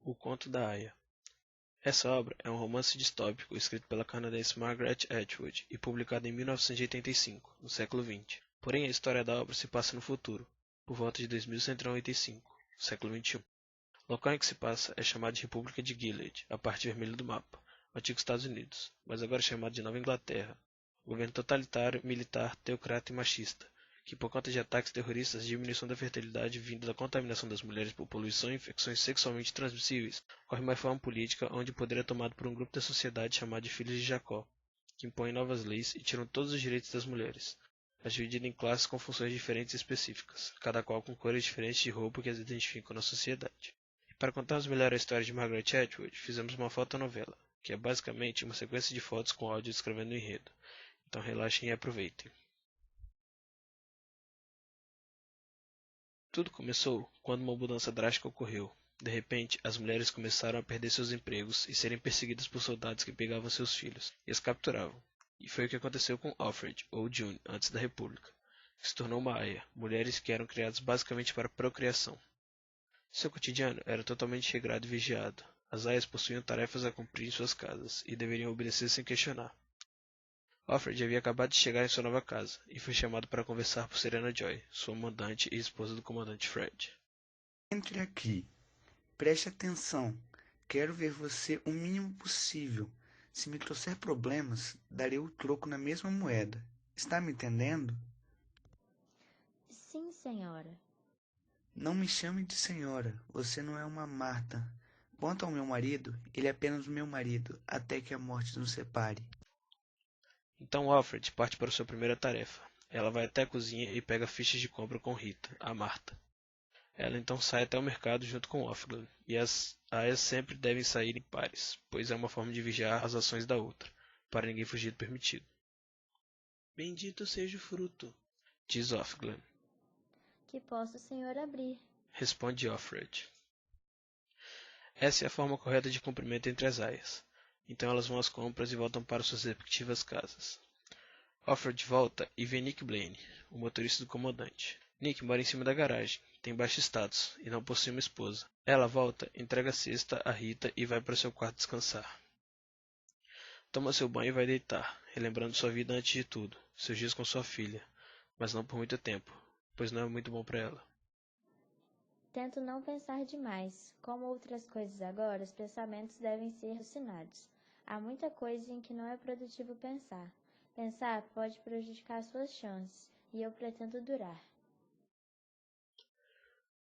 O Conto da Aia. Essa obra é um romance distópico escrito pela canadense Margaret Atwood e publicado em 1985, no século XX. Porém, a história da obra se passa no futuro, por volta de 2195, século XXI. O local em que se passa é chamado de República de Gilead, a parte vermelha do mapa, o antigo Estados Unidos, mas agora chamado de Nova Inglaterra, um governo totalitário, militar, teocrata e machista, que por conta de ataques terroristas e diminuição da fertilidade vinda da contaminação das mulheres por poluição e infecções sexualmente transmissíveis, ocorre uma reforma política onde o poder é tomado por um grupo da sociedade chamado de Filhos de Jacó, que impõem novas leis e tiram todos os direitos das mulheres, mas dividido em classes com funções diferentes e específicas, cada qual com cores diferentes de roupa que as identificam na sociedade. E para contarmos melhor a história de Margaret Atwood, fizemos uma fotonovela, que é basicamente uma sequência de fotos com áudio descrevendo o enredo. Então relaxem e aproveitem. Tudo começou quando uma mudança drástica ocorreu. De repente, as mulheres começaram a perder seus empregos e serem perseguidas por soldados que pegavam seus filhos e as capturavam. E foi o que aconteceu com Offred, ou June, antes da República, que se tornou uma aia, mulheres que eram criadas basicamente para procriação. Seu cotidiano era totalmente regrado e vigiado. As aias possuíam tarefas a cumprir em suas casas e deveriam obedecer sem questionar. Offred havia acabado de chegar em sua nova casa e foi chamado para conversar por Serena Joy, sua mandante e esposa do comandante Fred. Entre aqui. Preste atenção. Quero ver você o mínimo possível. Se me trouxer problemas, darei o troco na mesma moeda. Está me entendendo? Sim, senhora. Não me chame de senhora. Você não é uma Marta. Quanto ao meu marido, ele é apenas meu marido, até que a morte nos separe. Então Alfred parte para sua primeira tarefa. Ela vai até a cozinha e pega fichas de compra com Rita, a Marta. Ela então sai até o mercado junto com Offred, e as aias sempre devem sair em pares, pois é uma forma de vigiar as ações da outra, para ninguém fugir do permitido. Bendito seja o fruto, diz Offred. Que possa o senhor abrir. Responde Offred. Essa é a forma correta de cumprimento entre as aias. Então elas vão às compras e voltam para suas respectivas casas. Offred volta e vê Nick Blaine, o motorista do comandante. Nick mora em cima da garagem, tem baixo status e não possui uma esposa. Ela volta, entrega a cesta a Rita e vai para seu quarto descansar. Toma seu banho e vai deitar, relembrando sua vida antes de tudo, seus dias com sua filha, mas não por muito tempo, pois não é muito bom para ela. Tento não pensar demais. Como outras coisas agora, os pensamentos devem ser raciocinados. Há muita coisa em que não é produtivo pensar. Pensar pode prejudicar suas chances, e eu pretendo durar.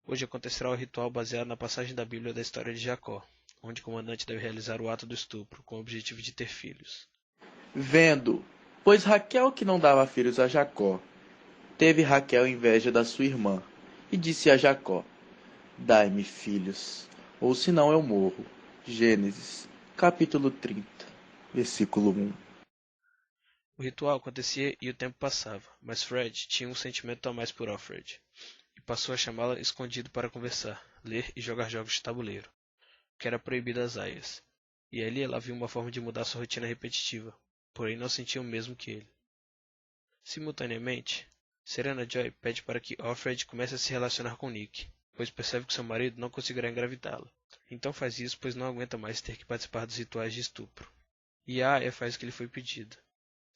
Hoje acontecerá o ritual baseado na passagem da Bíblia da história de Jacó, onde o comandante deve realizar o ato do estupro, com o objetivo de ter filhos. Vendo, pois Raquel que não dava filhos a Jacó, teve Raquel inveja da sua irmã, e disse a Jacó: Dai-me filhos, ou senão eu morro. Gênesis, capítulo 30, versículo 1. O ritual acontecia e o tempo passava, mas Fred tinha um sentimento a mais por Alfred, e passou a chamá-la escondido para conversar, ler e jogar jogos de tabuleiro, que era proibido às aias, e ali ela viu uma forma de mudar sua rotina repetitiva, porém não sentia o mesmo que ele. Simultaneamente, Serena Joy pede para que Alfred comece a se relacionar com Nick, pois percebe que seu marido não conseguirá engravidá-la. Então faz isso pois não aguenta mais ter que participar dos rituais de estupro. E a Aya faz o que lhe foi pedido.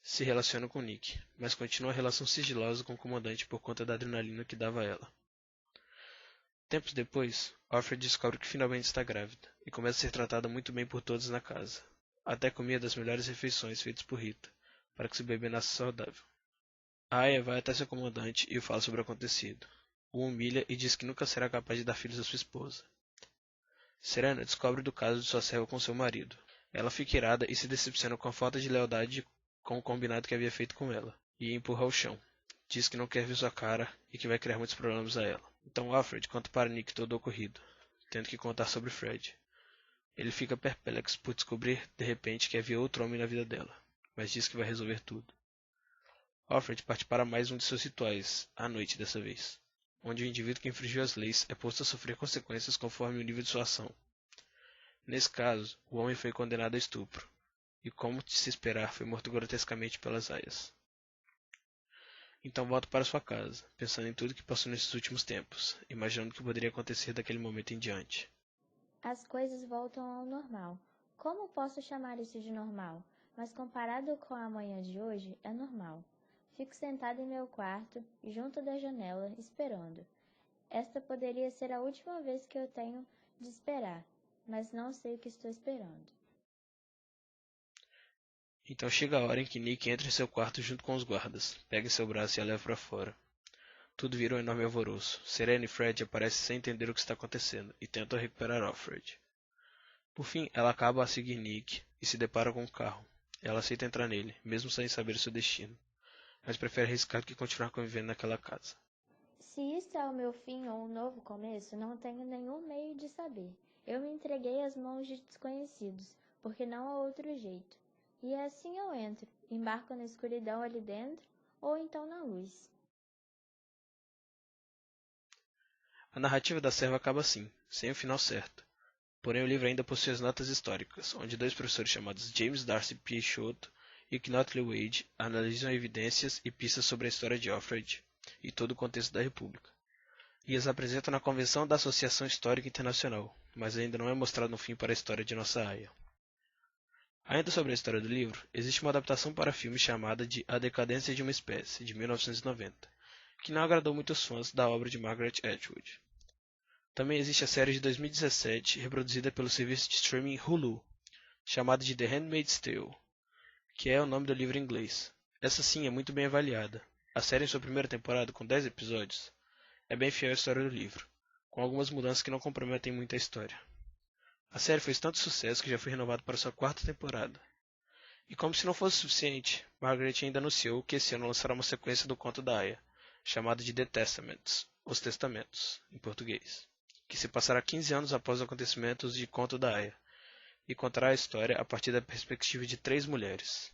Se relaciona com Nick, mas continua a relação sigilosa com o comandante por conta da adrenalina que dava a ela. Tempos depois, Alfred descobre que finalmente está grávida e começa a ser tratada muito bem por todos na casa. Até comia das melhores refeições feitas por Rita, para que seu bebê nasça saudável. A Aya vai até seu comandante e o fala sobre o acontecido. O humilha e diz que nunca será capaz de dar filhos à sua esposa. Serena descobre do caso de sua serva com seu marido. Ela fica irada e se decepciona com a falta de lealdade com o combinado que havia feito com ela, e a empurra ao chão. Diz que não quer ver sua cara e que vai criar muitos problemas a ela. Então Alfred conta para Nick todo o ocorrido, tendo que contar sobre Fred. Ele fica perplexo por descobrir, de repente, que havia outro homem na vida dela, mas diz que vai resolver tudo. Alfred parte para mais um de seus rituais, à noite dessa vez, onde o indivíduo que infringiu as leis é posto a sofrer consequências conforme o nível de sua ação. Nesse caso, o homem foi condenado a estupro, e como de se esperar, foi morto grotescamente pelas aias. Então volta para sua casa, pensando em tudo que passou nesses últimos tempos, imaginando o que poderia acontecer daquele momento em diante. As coisas voltam ao normal. Como posso chamar isso de normal? Mas comparado com a manhã de hoje, é normal. Fico sentada em meu quarto, junto da janela, esperando. Esta poderia ser a última vez que eu tenho de esperar, mas não sei o que estou esperando. Então chega a hora em que Nick entra em seu quarto junto com os guardas, pega em seu braço e a leva para fora. Tudo vira um enorme alvoroço. Serena e Fred aparecem sem entender o que está acontecendo e tentam recuperar Alfred. Por fim, ela acaba a seguir Nick e se depara com um carro. Ela aceita entrar nele, mesmo sem saber seu destino, mas prefere arriscar do que continuar convivendo naquela casa. Se isso é o meu fim ou um novo começo, não tenho nenhum meio de saber. Eu me entreguei às mãos de desconhecidos, porque não há outro jeito. E assim eu entro, embarco na escuridão ali dentro, ou então na luz. A narrativa da serva acaba assim, sem o final certo. Porém, o livro ainda possui as notas históricas, onde dois professores chamados James Darcy Peixoto e Knott Wade analisam evidências e pistas sobre a história de Alfred e todo o contexto da República, e as apresentam na Convenção da Associação Histórica Internacional, mas ainda não é mostrado um fim para a história de nossa Aia. Ainda sobre a história do livro, existe uma adaptação para filme chamada de A Decadência de uma Espécie, de 1990, que não agradou muitos fãs da obra de Margaret Atwood. Também existe a série de 2017, reproduzida pelo serviço de streaming Hulu, chamada de The Handmaid's Tale, que é o nome do livro em inglês. Essa sim é muito bem avaliada. A série em sua primeira temporada, com 10 episódios, é bem fiel à história do livro, com algumas mudanças que não comprometem muito a história. A série fez tanto sucesso que já foi renovada para sua quarta temporada. E como se não fosse suficiente, Margaret ainda anunciou que esse ano lançará uma sequência do conto da Aya, chamada de The Testaments, Os Testamentos, em português, que se passará 15 anos após os acontecimentos de Conto da Aya, e contará a história a partir da perspectiva de 3 mulheres.